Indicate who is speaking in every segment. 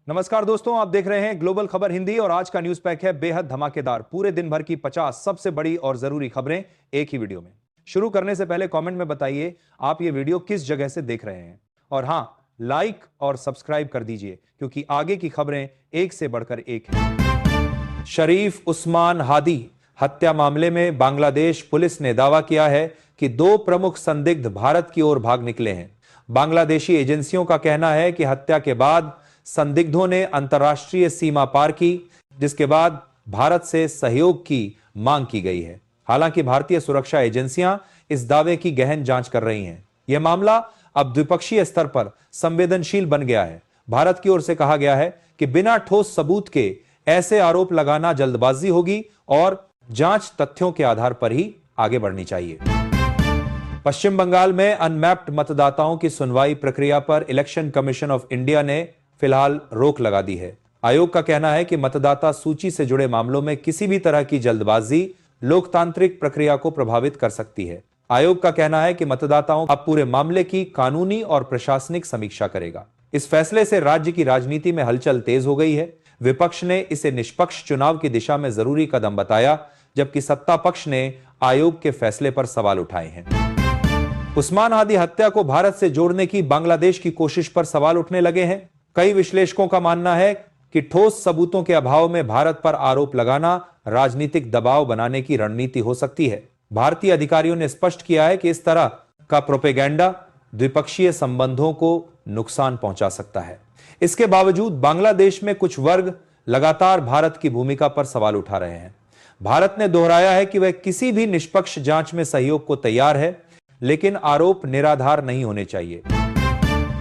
Speaker 1: नमस्कार दोस्तों, आप देख रहे हैं ग्लोबल खबर हिंदी और आज का न्यूज पैक है बेहद धमाकेदार। पूरे दिन भर की 50 सबसे बड़ी और जरूरी खबरें एक ही वीडियो में। शुरू करने से पहले कमेंट में बताइए आप ये वीडियो किस जगह से देख रहे हैं, और हां, लाइक और सब्सक्राइब कर दीजिए क्योंकि आगे की खबरें एक से बढ़कर एक हैं। शरीफ उस्मान हादी हत्या मामले में बांग्लादेश पुलिस ने दावा किया है कि 2 प्रमुख संदिग्ध भारत की ओर भाग निकले हैं। बांग्लादेशी एजेंसियों का कहना है कि हत्या के बाद संदिग्धों ने अंतर्राष्ट्रीय सीमा पार की, जिसके बाद भारत से सहयोग की मांग की गई है। हालांकि भारतीय सुरक्षा एजेंसियां इस दावे की गहन जांच कर रही हैं। यह मामला अब द्विपक्षीय स्तर पर संवेदनशील बन गया है। भारत की ओर से कहा गया है कि बिना ठोस सबूत के ऐसे आरोप लगाना जल्दबाजी होगी और जांच तथ्यों के आधार पर ही आगे बढ़नी चाहिए। पश्चिम बंगाल में अनमैप्ड मतदाताओं की सुनवाई प्रक्रिया पर इलेक्शन कमीशन ऑफ इंडिया ने फिलहाल रोक लगा दी है। आयोग का कहना है कि मतदाता सूची से जुड़े मामलों में किसी भी तरह की जल्दबाजी लोकतांत्रिक प्रक्रिया को प्रभावित कर सकती है। आयोग का कहना है कि मतदाताओं अब पूरे मामले की कानूनी और प्रशासनिक समीक्षा करेगा। इस फैसले से राज्य की राजनीति में हलचल तेज हो गई है। विपक्ष ने इसे निष्पक्ष चुनाव की दिशा में जरूरी कदम बताया, जबकि सत्ता पक्ष ने आयोग के फैसले पर सवाल उठाए हैं। उस्मान हादी हत्या को भारत से जोड़ने की बांग्लादेश की कोशिश पर सवाल उठने लगे हैं। कई विश्लेषकों का मानना है कि ठोस सबूतों के अभाव में भारत पर आरोप लगाना राजनीतिक दबाव बनाने की रणनीति हो सकती है। भारतीय अधिकारियों ने स्पष्ट किया है कि इस तरह का प्रोपेगेंडा द्विपक्षीय संबंधों को नुकसान पहुंचा सकता है। इसके बावजूद बांग्लादेश में कुछ वर्ग लगातार भारत की भूमिका पर सवाल उठा रहे हैं। भारत ने दोहराया है कि वह किसी भी निष्पक्ष जांच में सहयोग को तैयार है, लेकिन आरोप निराधार नहीं होने चाहिए।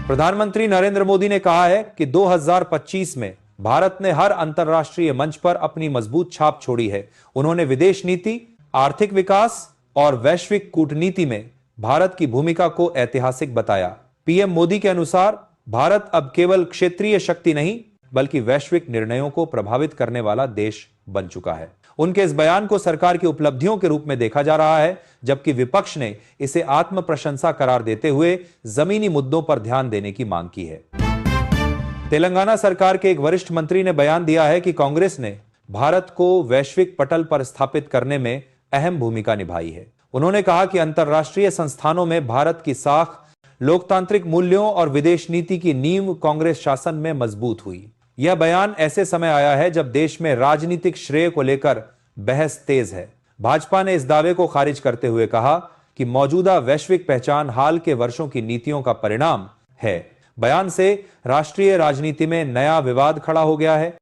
Speaker 1: प्रधानमंत्री नरेंद्र मोदी ने कहा है कि 2025 में भारत ने हर अंतर्राष्ट्रीय मंच पर अपनी मजबूत छाप छोड़ी है। उन्होंने विदेश नीति, आर्थिक विकास और वैश्विक कूटनीति में भारत की भूमिका को ऐतिहासिक बताया। पीएम मोदी के अनुसार भारत अब केवल क्षेत्रीय शक्ति नहीं बल्कि वैश्विक निर्णयों को प्रभावित करने वाला देश बन चुका है। उनके इस बयान को सरकार की उपलब्धियों के रूप में देखा जा रहा है, जबकि विपक्ष ने इसे आत्म प्रशंसा करार देते हुए जमीनी मुद्दों पर ध्यान देने की मांग की है। तेलंगाना सरकार के एक वरिष्ठ मंत्री ने बयान दिया है कि कांग्रेस ने भारत को वैश्विक पटल पर स्थापित करने में अहम भूमिका निभाई है। उन्होंने कहा कि अंतर्राष्ट्रीय संस्थानों में भारत की साख, लोकतांत्रिक मूल्यों और विदेश नीति की नींव कांग्रेस शासन में मजबूत हुई। यह बयान ऐसे समय आया है जब देश में राजनीतिक श्रेय को लेकर बहस तेज है। भाजपा ने इस दावे को खारिज करते हुए कहा कि मौजूदा वैश्विक पहचान हाल के वर्षों की नीतियों का परिणाम है। बयान से राष्ट्रीय राजनीति में नया विवाद खड़ा हो गया है।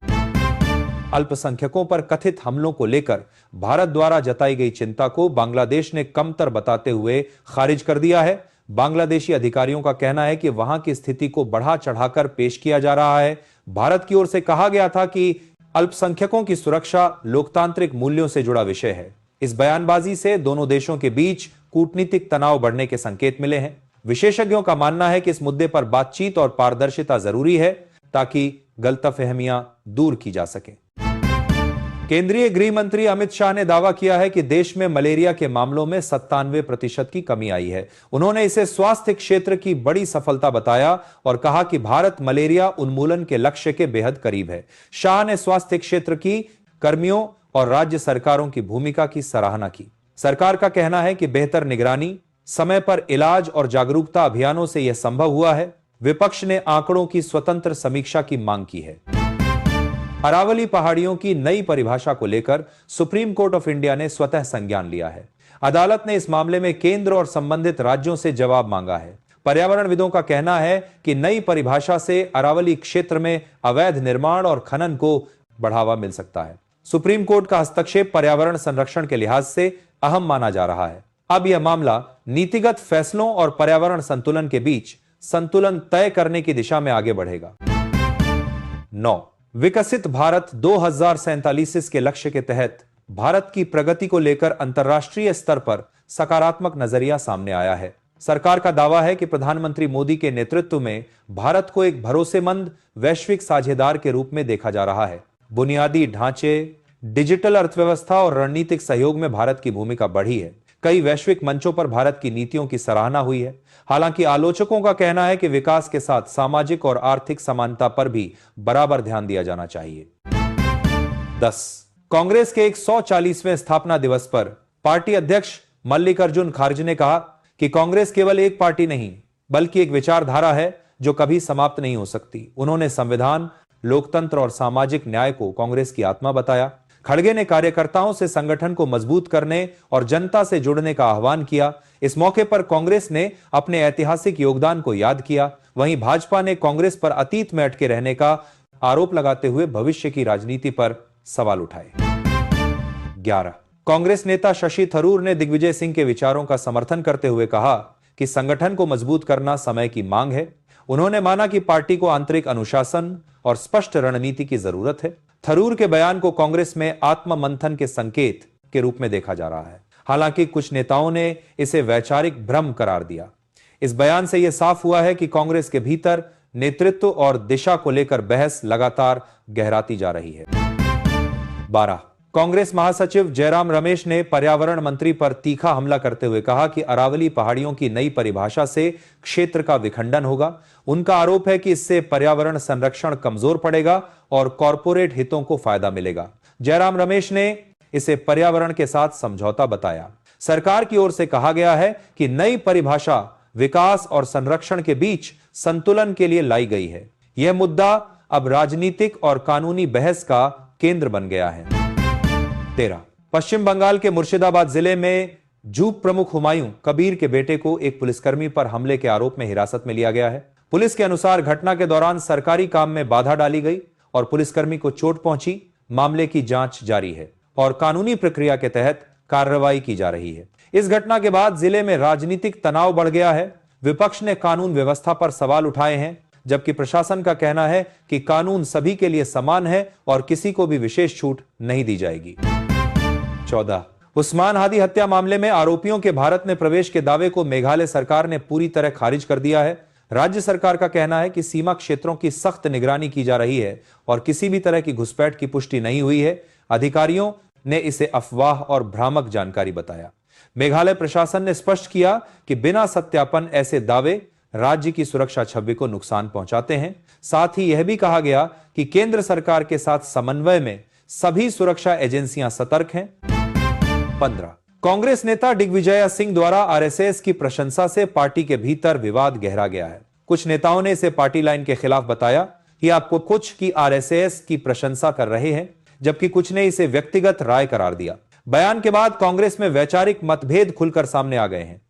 Speaker 1: अल्पसंख्यकों पर कथित हमलों को लेकर भारत द्वारा जताई गई चिंता को बांग्लादेश ने कमतर बताते हुए खारिज कर दिया है। बांग्लादेशी अधिकारियों का कहना है कि वहां की स्थिति को बढ़ा चढ़ाकर पेश किया जा रहा है। भारत की ओर से कहा गया था कि अल्पसंख्यकों की सुरक्षा लोकतांत्रिक मूल्यों से जुड़ा विषय है। इस बयानबाजी से दोनों देशों के बीच कूटनीतिक तनाव बढ़ने के संकेत मिले हैं। विशेषज्ञों का मानना है कि इस मुद्दे पर बातचीत और पारदर्शिता जरूरी है ताकि गलतफहमियां दूर की जा सके। केंद्रीय गृह मंत्री अमित शाह ने दावा किया है कि देश में मलेरिया के मामलों में 97% की कमी आई है। उन्होंने इसे स्वास्थ्य क्षेत्र की बड़ी सफलता बताया और कहा कि भारत मलेरिया उन्मूलन के लक्ष्य के बेहद करीब है। शाह ने स्वास्थ्य क्षेत्र की कर्मियों और राज्य सरकारों की भूमिका की सराहना की। सरकार का कहना है कि बेहतर निगरानी, समय पर इलाज और जागरूकता अभियानों से यह संभव हुआ है। विपक्ष ने आंकड़ों की स्वतंत्र समीक्षा की मांग की है। अरावली पहाड़ियों की नई परिभाषा को लेकर सुप्रीम कोर्ट ऑफ इंडिया ने स्वतः संज्ञान लिया है। अदालत ने इस मामले में केंद्र और संबंधित राज्यों से जवाब मांगा है। पर्यावरणविदों का कहना है कि नई परिभाषा से अरावली क्षेत्र में अवैध निर्माण और खनन को बढ़ावा मिल सकता है। सुप्रीम कोर्ट का हस्तक्षेप पर्यावरण संरक्षण के लिहाज से अहम माना जा रहा है। अब यह मामला नीतिगत फैसलों और पर्यावरण संतुलन के बीच संतुलन तय करने की दिशा में आगे बढ़ेगा। 9. विकसित भारत 2047 के लक्ष्य के तहत भारत की प्रगति को लेकर अंतर्राष्ट्रीय स्तर पर सकारात्मक नजरिया सामने आया है। सरकार का दावा है कि प्रधानमंत्री मोदी के नेतृत्व में भारत को एक भरोसेमंद वैश्विक साझेदार के रूप में देखा जा रहा है। बुनियादी ढांचे, डिजिटल अर्थव्यवस्था और रणनीतिक सहयोग में भारत की भूमिका बढ़ी है। कई वैश्विक मंचों पर भारत की नीतियों की सराहना हुई है। हालांकि आलोचकों का कहना है कि विकास के साथ सामाजिक और आर्थिक समानता पर भी बराबर ध्यान दिया जाना चाहिए। 10 कांग्रेस के 140वें स्थापना दिवस पर पार्टी अध्यक्ष मल्लिकार्जुन खड़गे ने कहा कि कांग्रेस केवल एक पार्टी नहीं बल्कि एक विचारधारा है जो कभी समाप्त नहीं हो सकती। उन्होंने संविधान, लोकतंत्र और सामाजिक न्याय को कांग्रेस की आत्मा बताया। खड़गे ने कार्यकर्ताओं से संगठन को मजबूत करने और जनता से जुड़ने का आह्वान किया। इस मौके पर कांग्रेस ने अपने ऐतिहासिक योगदान को याद किया। वहीं भाजपा ने कांग्रेस पर अतीत में अटके रहने का आरोप लगाते हुए भविष्य की राजनीति पर सवाल उठाए। 11 कांग्रेस नेता शशि थरूर ने दिग्विजय सिंह के विचारों का समर्थन करते हुए कहा कि संगठन को मजबूत करना समय की मांग है। उन्होंने माना कि पार्टी को आंतरिक अनुशासन और स्पष्ट रणनीति की जरूरत है। थरूर के बयान को कांग्रेस में आत्ममंथन के संकेत के रूप में देखा जा रहा है। हालांकि कुछ नेताओं ने इसे वैचारिक भ्रम करार दिया। इस बयान से यह साफ हुआ है कि कांग्रेस के भीतर नेतृत्व और दिशा को लेकर बहस लगातार गहराती जा रही है। 12 कांग्रेस महासचिव जयराम रमेश ने पर्यावरण मंत्री पर तीखा हमला करते हुए कहा कि अरावली पहाड़ियों की नई परिभाषा से क्षेत्र का विखंडन होगा। उनका आरोप है कि इससे पर्यावरण संरक्षण कमजोर पड़ेगा और कॉरपोरेट हितों को फायदा मिलेगा। जयराम रमेश ने इसे पर्यावरण के साथ समझौता बताया। सरकार की ओर से कहा गया है कि नई परिभाषा विकास और संरक्षण के बीच संतुलन के लिए लाई गई है। यह मुद्दा अब राजनीतिक और कानूनी बहस का केंद्र बन गया है। 13 पश्चिम बंगाल के मुर्शिदाबाद जिले में जूप प्रमुख हुमायूं कबीर के बेटे को एक पुलिसकर्मी पर हमले के आरोप में हिरासत में लिया गया है। पुलिस के अनुसार घटना के दौरान सरकारी काम में बाधा डाली गई और पुलिसकर्मी को चोट पहुंची। मामले की जांच जारी है और कानूनी प्रक्रिया के तहत कार्रवाई की जा रही है। इस घटना के बाद जिले में राजनीतिक तनाव बढ़ गया है। विपक्ष ने कानून व्यवस्था पर सवाल उठाए हैं, जबकि प्रशासन का कहना है कि कानून सभी के लिए समान है और किसी को भी विशेष छूट नहीं दी जाएगी। 14 उस्मान हादी हत्या मामले में आरोपियों के भारत में प्रवेश के दावे को मेघालय सरकार ने पूरी तरह खारिज कर दिया है। राज्य सरकार का कहना है कि सीमा क्षेत्रों की सख्त निगरानी की जा रही है और किसी भी तरह की घुसपैठ की पुष्टि नहीं हुई है। अधिकारियों ने इसे अफवाह और भ्रामक जानकारी बताया। मेघालय प्रशासन ने स्पष्ट किया कि बिना सत्यापन ऐसे दावे राज्य की सुरक्षा छवि को नुकसान पहुंचाते हैं। साथ ही यह भी कहा गया कि केंद्र सरकार के साथ समन्वय में सभी सुरक्षा एजेंसियां सतर्क हैं। 15 कांग्रेस नेता दिग्विजय सिंह द्वारा आरएसएस की प्रशंसा से पार्टी के भीतर विवाद गहरा गया है। कुछ नेताओं ने इसे पार्टी लाइन के खिलाफ बताया कि आपको कुछ की आरएसएस की प्रशंसा कर रहे हैं, जबकि कुछ ने इसे व्यक्तिगत राय करार दिया। बयान के बाद कांग्रेस में वैचारिक मतभेद खुलकर सामने आ गए हैं।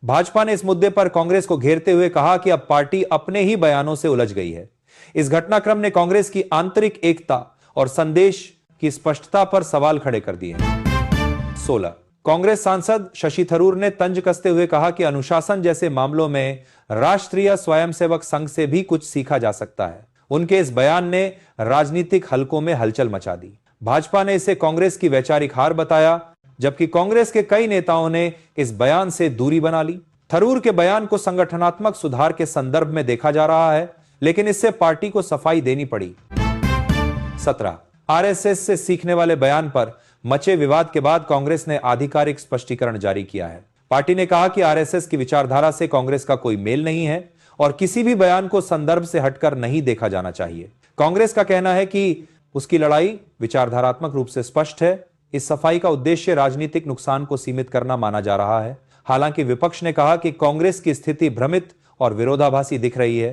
Speaker 1: भाजपा ने इस मुद्दे पर कांग्रेस को घेरते हुए कहा कि अब पार्टी अपने ही बयानों से उलझ गई है। इस घटनाक्रम ने कांग्रेस की आंतरिक एकता और संदेश की स्पष्टता पर सवाल खड़े कर दिए हैं। 16 कांग्रेस सांसद शशि थरूर ने तंज कसते हुए कहा कि अनुशासन जैसे मामलों में राष्ट्रीय स्वयंसेवक संघ से भी कुछ सीखा जा सकता है। उनके इस बयान ने राजनीतिक हलकों में हलचल मचा दी। भाजपा ने इसे कांग्रेस की वैचारिक हार बताया, जबकि कांग्रेस के कई नेताओं ने इस बयान से दूरी बना ली। थरूर के बयान को संगठनात्मक सुधार के संदर्भ में देखा जा रहा है, लेकिन इससे पार्टी को सफाई देनी पड़ी। 17 आरएसएस से सीखने वाले बयान पर मचे विवाद के बाद कांग्रेस ने आधिकारिक स्पष्टीकरण जारी किया है। पार्टी ने कहा कि आरएसएस की विचारधारा से कांग्रेस का कोई मेल नहीं है और किसी भी बयान को संदर्भ से हटकर नहीं देखा जाना चाहिए। कांग्रेस का कहना है कि उसकी लड़ाई विचारधारात्मक रूप से स्पष्ट है। इस सफाई का उद्देश्य राजनीतिक नुकसान को सीमित करना माना जा रहा है। हालांकि विपक्ष ने कहा कि कांग्रेस की स्थिति भ्रमित और विरोधाभासी दिख रही है।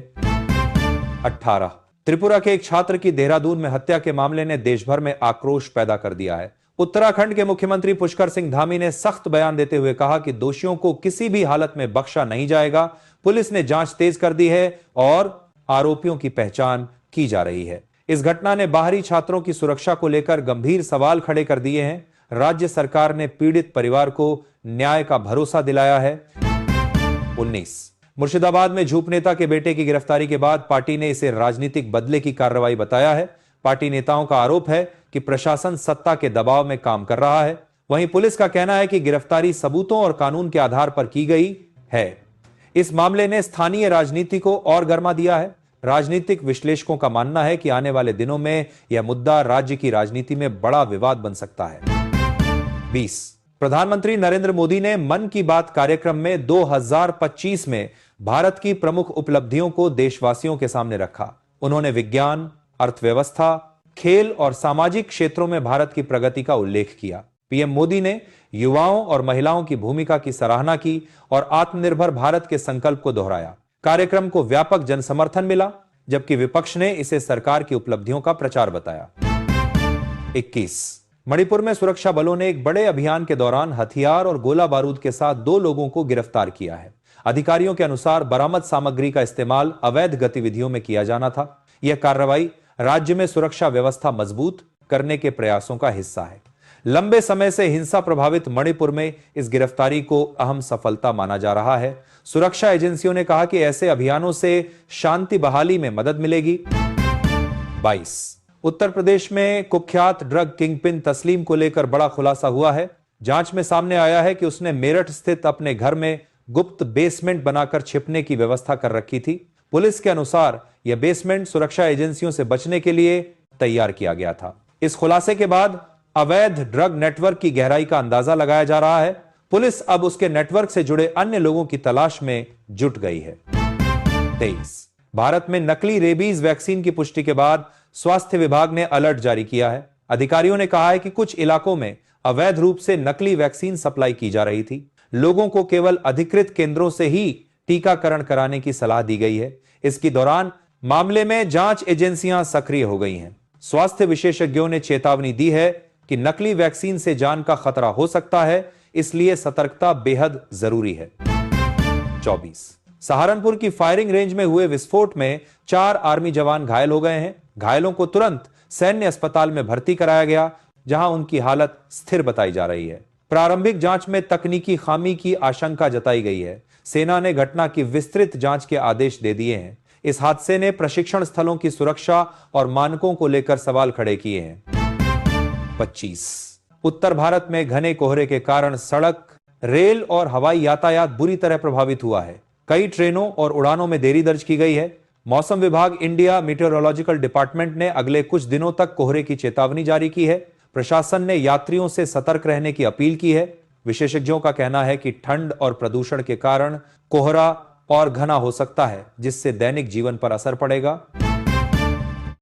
Speaker 1: 18 त्रिपुरा के एक छात्र की देहरादून में हत्या के मामले ने देश भर में आक्रोश पैदा कर दिया है। उत्तराखंड के मुख्यमंत्री पुष्कर सिंह धामी ने सख्त बयान देते हुए कहा कि दोषियों को किसी भी हालत में बख्शा नहीं जाएगा। पुलिस ने जांच तेज कर दी है और आरोपियों की पहचान की जा रही है। इस घटना ने बाहरी छात्रों की सुरक्षा को लेकर गंभीर सवाल खड़े कर दिए हैं। राज्य सरकार ने पीड़ित परिवार को न्याय का भरोसा दिलाया है। 19 मुर्शिदाबाद में झूप नेता के बेटे की गिरफ्तारी के बाद पार्टी ने इसे राजनीतिक बदले की कार्रवाई बताया है। पार्टी नेताओं का आरोप है कि प्रशासन सत्ता के दबाव में काम कर रहा है। वहीं पुलिस का कहना है कि गिरफ्तारी सबूतों और कानून के आधार पर की गई है। इस मामले ने स्थानीय राजनीति को और गर्मा दिया है। राजनीतिक विश्लेषकों का मानना है कि आने वाले दिनों में यह मुद्दा राज्य की राजनीति में बड़ा विवाद बन सकता है। 20 प्रधानमंत्री नरेंद्र मोदी ने मन की बात कार्यक्रम में 2025 में भारत की प्रमुख उपलब्धियों को देशवासियों के सामने रखा। उन्होंने विज्ञान, अर्थव्यवस्था, खेल और सामाजिक क्षेत्रों में भारत की प्रगति का उल्लेख किया। पीएम मोदी ने युवाओं और महिलाओं की भूमिका की सराहना की और आत्मनिर्भर भारत के संकल्प को दोहराया। कार्यक्रम को व्यापक जनसमर्थन मिला, जबकि विपक्ष ने इसे सरकार की उपलब्धियों का प्रचार बताया। 21 मणिपुर में सुरक्षा बलों ने एक बड़े अभियान के दौरान हथियार और गोला बारूद के साथ 2 लोगों को गिरफ्तार किया है। अधिकारियों के अनुसार बरामद सामग्री का इस्तेमाल अवैध गतिविधियों में किया जाना था। यह कार्रवाई राज्य में सुरक्षा व्यवस्था मजबूत करने के प्रयासों का हिस्सा है। लंबे समय से हिंसा प्रभावित मणिपुर में इस गिरफ्तारी को अहम सफलता माना जा रहा है। सुरक्षा एजेंसियों ने कहा कि ऐसे अभियानों से शांति बहाली में मदद मिलेगी। 22 उत्तर प्रदेश में कुख्यात ड्रग किंगपिन तस्लीम को लेकर बड़ा खुलासा हुआ है। जांच में सामने आया है कि उसने मेरठ स्थित अपने घर में गुप्त बेसमेंट बनाकर छिपने की व्यवस्था कर रखी थी। पुलिस के अनुसार यह बेसमेंट सुरक्षा एजेंसियों से बचने के लिए तैयार किया गया था। इस खुलासे के बाद अवैध ड्रग नेटवर्क की गहराई का अंदाजा लगाया जा रहा है। पुलिस अब उसके नेटवर्क से जुड़े अन्य लोगों की तलाश में जुट गई है। 23 भारत में नकली रेबीज वैक्सीन की पुष्टि के बाद स्वास्थ्य विभाग ने अलर्ट जारी किया है। अधिकारियों ने कहा है कि कुछ इलाकों में अवैध रूप से नकली वैक्सीन सप्लाई की जा रही थी। लोगों को केवल अधिकृत केंद्रों से ही टीकाकरण कराने की सलाह दी गई है। इसके दौरान मामले में जांच एजेंसियां सक्रिय हो गई हैं। स्वास्थ्य विशेषज्ञों ने चेतावनी दी है कि नकली वैक्सीन से जान का खतरा हो सकता है, इसलिए सतर्कता बेहद जरूरी है। 24 सहारनपुर की फायरिंग रेंज में हुए विस्फोट में 4 आर्मी जवान घायल हो गए हैं। घायलों को तुरंत सैन्य अस्पताल में भर्ती कराया गया, जहां उनकी हालत स्थिर बताई जा रही है। प्रारंभिक जांच में तकनीकी खामी की आशंका जताई गई है। सेना ने घटना की विस्तृत जांच के आदेश दे दिए हैं। इस हादसे ने प्रशिक्षण स्थलों की सुरक्षा और मानकों को लेकर सवाल खड़े किए हैं। 25 उत्तर भारत में घने कोहरे के कारण सड़क, रेल और हवाई यातायात बुरी तरह प्रभावित हुआ है। कई ट्रेनों और उड़ानों में देरी दर्ज की गई है। मौसम विभाग इंडिया मीटेरोलॉजिकल डिपार्टमेंट ने अगले कुछ दिनों तक कोहरे की चेतावनी जारी की है। प्रशासन ने यात्रियों से सतर्क रहने की अपील की है। विशेषज्ञों का कहना है कि ठंड और प्रदूषण के कारण कोहरा और घना हो सकता है, जिससे दैनिक जीवन पर असर पड़ेगा।